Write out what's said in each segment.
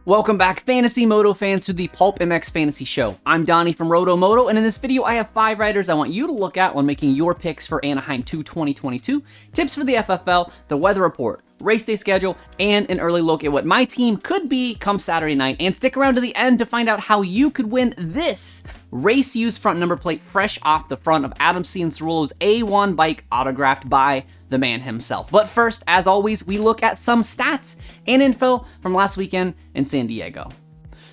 Welcome back, Fantasy Moto fans, to the PulpMX Fantasy Show. I'm Donnie from RotoMoto, and in this video, I have 5 riders I want you to look at when making your picks for Anaheim 2 2022, tips for the FFL, the weather report, race day schedule, and an early look at what my team could be come Saturday night. And stick around to the end to find out how you could win this race used front number plate fresh off the front of Adam C. Cirulo's A1 bike autographed by the man himself. But first, as always, we look at some stats and info from last weekend in San Diego.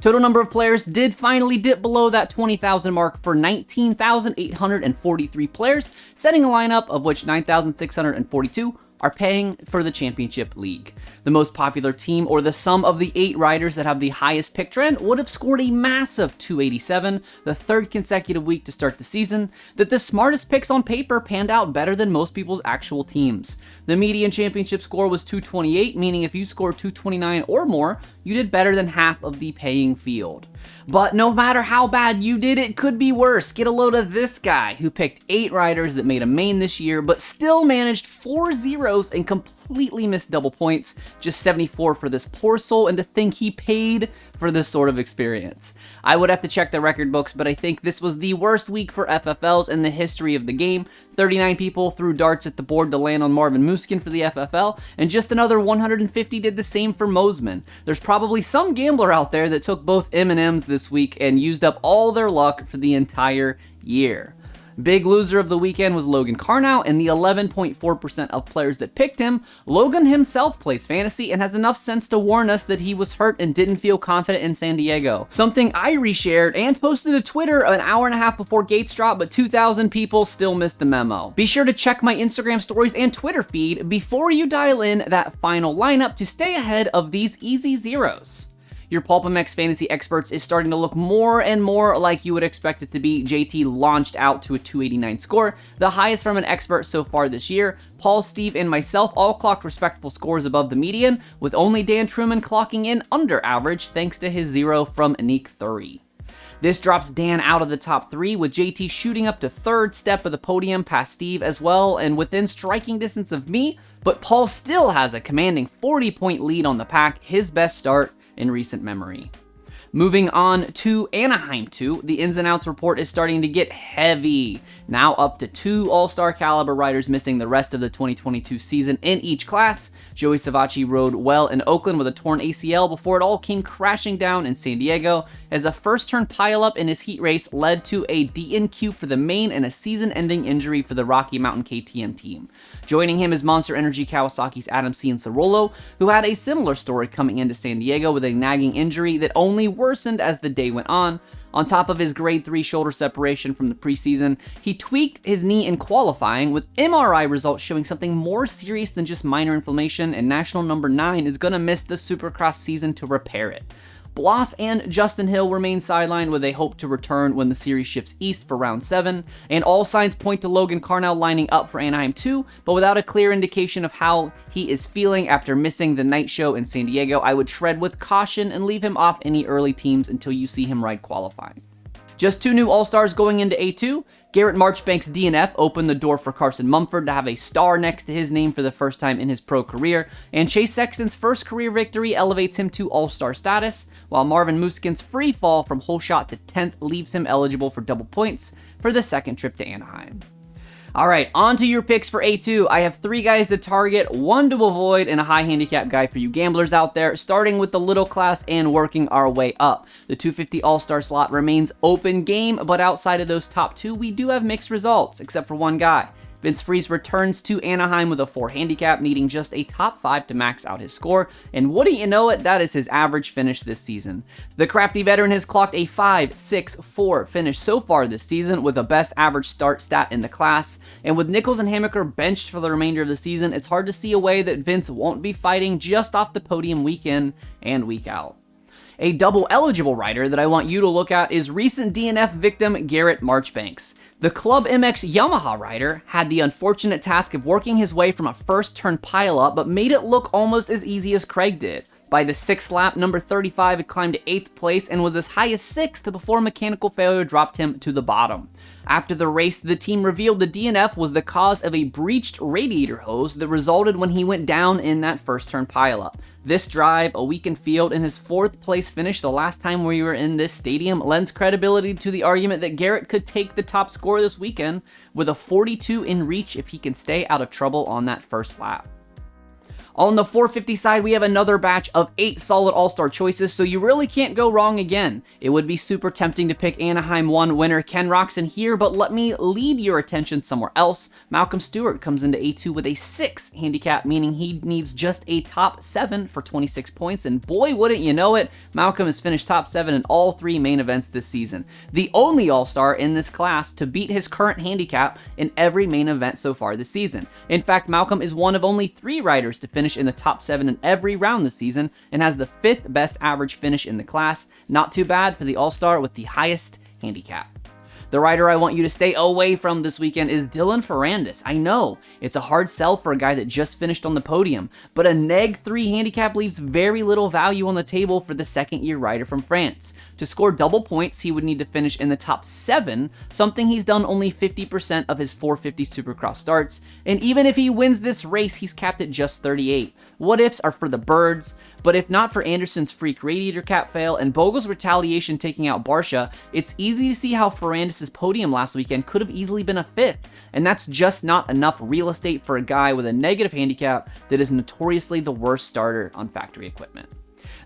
Total number of players did finally dip below that 20,000 mark for 19,843 players, setting a lineup of which 9,642 are paying for the championship league. The most popular team, or the sum of the 8 riders that have the highest pick trend, would have scored a massive 287, the third consecutive week to start the season, that the smartest picks on paper panned out better than most people's actual teams. The median championship score was 228, meaning if you scored 229 or more, you did better than half of the paying field. But no matter how bad you did, it could be worse. Get a load of this guy who picked 8 riders that made a main this year, but still managed 4 zeros and completely missed double points. Just 74 for this poor soul, and to think he paid for this sort of experience. I would have to check the record books, but I think this was the worst week for FFLs in the history of the game. 39 people threw darts at the board to land on Marvin Musquin for the FFL, and just another 150 did the same for Mosman. There's probably some gambler out there that took both M&Ms this week and used up all their luck for the entire year. Big loser of the weekend was Logan Carnow, and the 11.4% of players that picked him. Logan himself plays fantasy and has enough sense to warn us that he was hurt and didn't feel confident in San Diego. Something I reshared and posted to Twitter an hour and a half before gates dropped, but 2,000 people still missed the memo. Be sure to check my Instagram stories and Twitter feed before you dial in that final lineup to stay ahead of these easy zeros. Your PulpMX Fantasy Experts is starting to look more and more like you would expect it to be. JT launched out to a 289 score, the highest from an expert so far this year. Paul, Steve, and myself all clocked respectable scores above the median, with only Dan Truman clocking in under average thanks to his 0 from Anik Thury. This drops Dan out of the top 3, with JT shooting up to 3rd step of the podium past Steve as well, and within striking distance of me, but Paul still has a commanding 40-point lead on the pack, his best start in recent memory. Moving on to Anaheim 2, the ins and outs report is starting to get heavy. Now up to 2 all-star caliber riders missing the rest of the 2022 season in each class. Joey Savacci rode well in Oakland with a torn ACL before it all came crashing down in San Diego, as a first-turn pileup in his heat race led to a DNQ for the main and a season-ending injury for the Rocky Mountain KTM team. Joining him is Monster Energy Kawasaki's Adam C. Cirulo, who had a similar story coming into San Diego with a nagging injury that only worsened as the day went on. On top of his grade 3 shoulder separation from the preseason, he tweaked his knee in qualifying, with MRI results showing something more serious than just minor inflammation, and National Number 9 is going to miss the Supercross season to repair it. Bloss and Justin Hill remain sidelined with a hope to return when the series shifts east for round 7, and all signs point to Logan Carnow lining up for Anaheim 2, but without a clear indication of how he is feeling after missing the night show in San Diego, I would tread with caution and leave him off any early teams until you see him ride qualifying. Just 2 new All-Stars going into A2. Garrett Marchbank's DNF opened the door for Carson Mumford to have a star next to his name for the first time in his pro career, and Chase Sexton's first career victory elevates him to All-Star status, while Marvin Musquin's free fall from hole shot to 10th leaves him eligible for double points for the second trip to Anaheim. Alright, on to your picks for A2. I have 3 guys to target, 1 to avoid, and a high handicap guy for you gamblers out there, starting with the little class and working our way up. The 250 All-Star slot remains open game, but outside of those top 2, we do have mixed results, except for 1 guy. Vince Freeze returns to Anaheim with a 4 handicap, needing just a top 5 to max out his score, and wouldn't you know it, that is his average finish this season. The crafty veteran has clocked a 5.64 finish so far this season, with a best average start stat in the class, and with Nichols and Hammaker benched for the remainder of the season, it's hard to see a way that Vince won't be fighting just off the podium week in and week out. A double eligible rider that I want you to look at is recent DNF victim Garrett Marchbanks. The Club MX Yamaha rider had the unfortunate task of working his way from a first turn pileup, but made it look almost as easy as Craig did. By the 6th lap, number 35 had climbed to 8th place and was as high as 6th before mechanical failure dropped him to the bottom. After the race, the team revealed the DNF was the cause of a breached radiator hose that resulted when he went down in that first turn pileup. This drive, a weakened field, and his 4th place finish the last time we were in this stadium lends credibility to the argument that Garrett could take the top score this weekend with a 42 in reach if he can stay out of trouble on that first lap. On the 450 side, we have another batch of 8 solid all-star choices, so you really can't go wrong again. It would be super tempting to pick Anaheim 1 winner Ken Roczen here, but let me lead your attention somewhere else. Malcolm Stewart comes into A2 with a 6 handicap, meaning he needs just a top 7 for 26 points, and boy, wouldn't you know it, Malcolm has finished top 7 in all 3 main events this season. The only all-star in this class to beat his current handicap in every main event so far this season. In fact, Malcolm is one of only 3 riders to finish in the top 7 in every round this season and has the 5th best average finish in the class. Not too bad for the all-star with the highest handicap. The rider I want you to stay away from this weekend is Dillon Ferguson. I know, it's a hard sell for a guy that just finished on the podium, but a neg 3 handicap leaves very little value on the table for the second-year rider from France. To score double points, he would need to finish in the top 7, something he's done only 50% of his 450 Supercross starts, and even if he wins this race, he's capped at just 38. What ifs are for the birds, but if not for Anderson's freak radiator cap fail and Bogle's retaliation taking out Barcia, it's easy to see how Ferrandis' podium last weekend could have easily been a 5th, and that's just not enough real estate for a guy with a negative handicap that is notoriously the worst starter on factory equipment.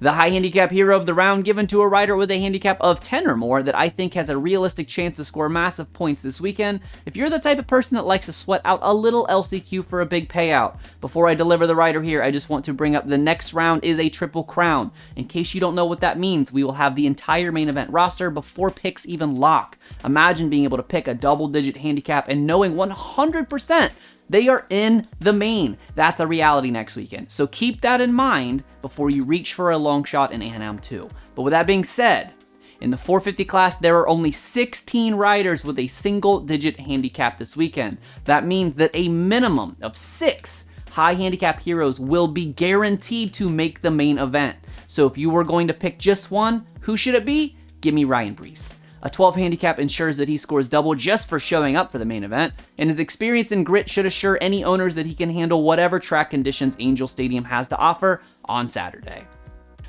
The high handicap hero of the round given to a rider with a handicap of 10 or more that I think has a realistic chance to score massive points this weekend if you're the type of person that likes to sweat out a little LCQ for a big payout. Before I deliver the rider here, I just want to bring up the next round is a triple crown. In case you don't know what that means, we will have the entire main event roster before picks even lock. Imagine being able to pick a double-digit handicap and knowing 100% they are in the main. That's a reality next weekend. So keep that in mind before you reach for a long shot in Anaheim 2. But with that being said, in the 450 class, there are only 16 riders with a single-digit handicap this weekend. That means that a minimum of 6 high handicap heroes will be guaranteed to make the main event. So if you were going to pick just one, who should it be? Give me Ryan Brees. A 12 handicap ensures that he scores double just for showing up for the main event, and his experience and grit should assure any owners that he can handle whatever track conditions Angel Stadium has to offer on Saturday.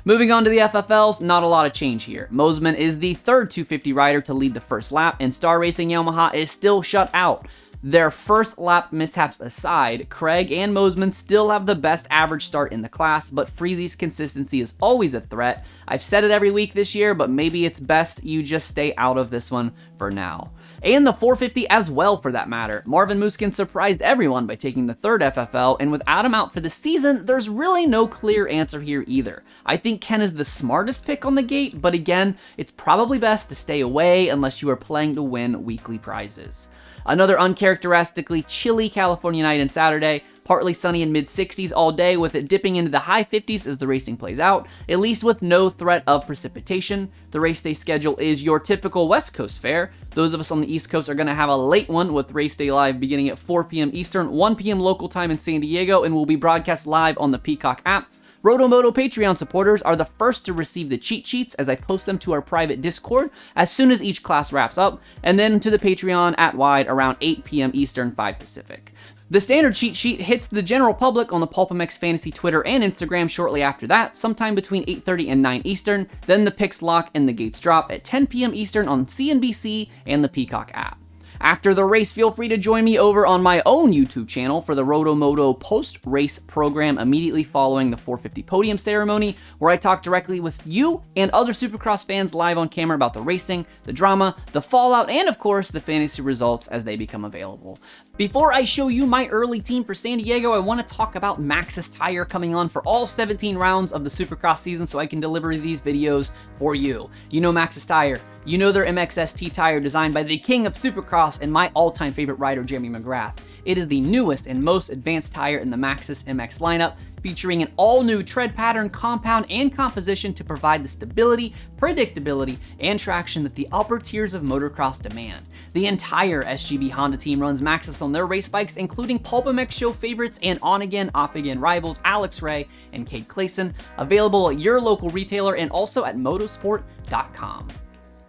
Moving on to the FFLs, not a lot of change here. Mosiman is the third 250 rider to lead the first lap, and Star Racing Yamaha is still shut out. Their first lap mishaps aside, Craig and Mosiman still have the best average start in the class, but Freezy's consistency is always a threat. I've said it every week this year, but maybe it's best you just stay out of this one for now. And the 450 as well, for that matter. Marvin Musquin surprised everyone by taking the third FFL, and with Adam out for the season, there's really no clear answer here either. I think Ken is the smartest pick on the gate, but again, it's probably best to stay away unless you are playing to win weekly prizes. Another uncharacteristically chilly California night and Saturday, partly sunny in mid-60s all day with it dipping into the high 50s as the racing plays out, at least with no threat of precipitation. The race day schedule is your typical West Coast fare. Those of us on the East Coast are going to have a late one with race day live beginning at 4 p.m. Eastern, 1 p.m. local time in San Diego, and will be broadcast live on the Peacock app. RotoMoto Patreon supporters are the first to receive the cheat sheets as I post them to our private Discord as soon as each class wraps up, and then to the Patreon at wide around 8 p.m. Eastern, 5 Pacific. The standard cheat sheet hits the general public on the PulpMX Fantasy Twitter and Instagram shortly after that, sometime between 8:30 and 9 Eastern, then the picks lock and the gates drop at 10 p.m. Eastern on CNBC and the Peacock app. After the race, feel free to join me over on my own YouTube channel for the RotoMoto post-race program immediately following the 450 podium ceremony, where I talk directly with you and other Supercross fans live on camera about the racing, the drama, the fallout, and of course, the fantasy results as they become available. Before I show you my early team for San Diego, I want to talk about Maxxis Tire coming on for all 17 rounds of the Supercross season so I can deliver these videos for you. You know Maxxis Tire. You know their MXST tire designed by the king of Supercross and my all-time favorite rider, Jeremy McGrath. It is the newest and most advanced tire in the Maxxis MX lineup, featuring an all-new tread pattern, compound, and composition to provide the stability, predictability, and traction that the upper tiers of motocross demand. The entire SGV Honda team runs Maxxis on their race bikes, including PulpMX show favorites and on-again, off-again rivals Alex Ray and Cade Clayson, available at your local retailer and also at motosport.com.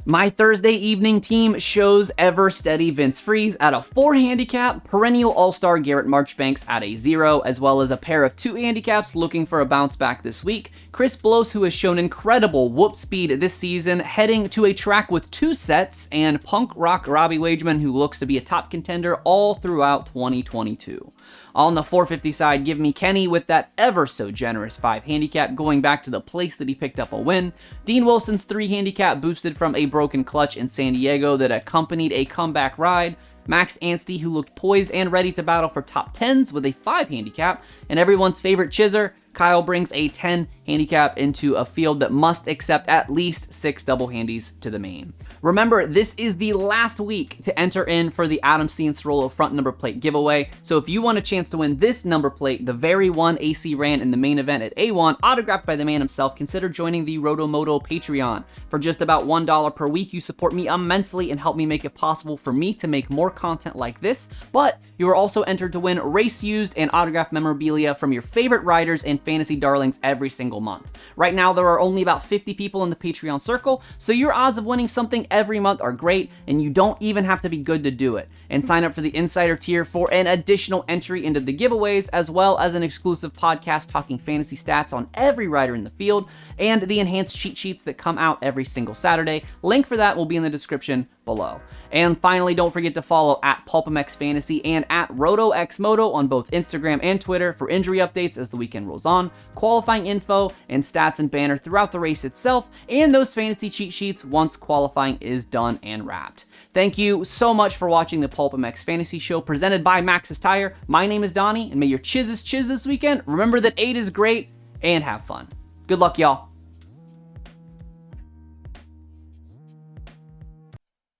My Thursday evening team shows ever steady Vince Freeze at a 4 handicap, perennial all-star Garrett Marchbanks at a 0, as well as a pair of 2 handicaps looking for a bounce back this week. Chris Blows, who has shown incredible whoop speed this season, heading to a track with 2 sets, and punk rock Robbie Wageman, who looks to be a top contender all throughout 2022. On the 450 side, give me Kenny with that ever so generous 5 handicap, going back to the place that he picked up a win. Dean Wilson's 3 handicap boosted from a broken clutch in San Diego that accompanied a comeback ride. Max Anstey, who looked poised and ready to battle for top 10s with a 5 handicap. And everyone's favorite Chizer, Kyle brings a 10 handicap into a field that must accept at least 6 double handies to the main. Remember, this is the last week to enter in for the Adam Cianciarulo front number plate giveaway, so if you want a chance to win this number plate, the very one AC ran in the main event at A1, autographed by the man himself, consider joining the RotoMoto Patreon. For just about $1 per week, you support me immensely and help me make it possible for me to make more content like this, but you are also entered to win race-used and autographed memorabilia from your favorite riders and fantasy darlings every single month. Right now, there are only about 50 people in the Patreon circle, so your odds of winning something every month are great, and you don't even have to be good to do it. And sign up for the Insider tier for an additional entry into the giveaways, as well as an exclusive podcast talking fantasy stats on every rider in the field, and the enhanced cheat sheets that come out every single Saturday. Link for that will be in the description below. And finally, don't forget to follow at PulpMX Fantasy and at RotoXMoto on both Instagram and Twitter for injury updates as the weekend rolls on, qualifying info, and stats and banner throughout the race itself, and those fantasy cheat sheets once qualifying is done and wrapped. Thank you so much for watching the PulpMX Fantasy Show presented by Maxxis Tire. My name is Donnie, and may your chizzes chiz this weekend. Remember that 8 is great, and have fun. Good luck, y'all.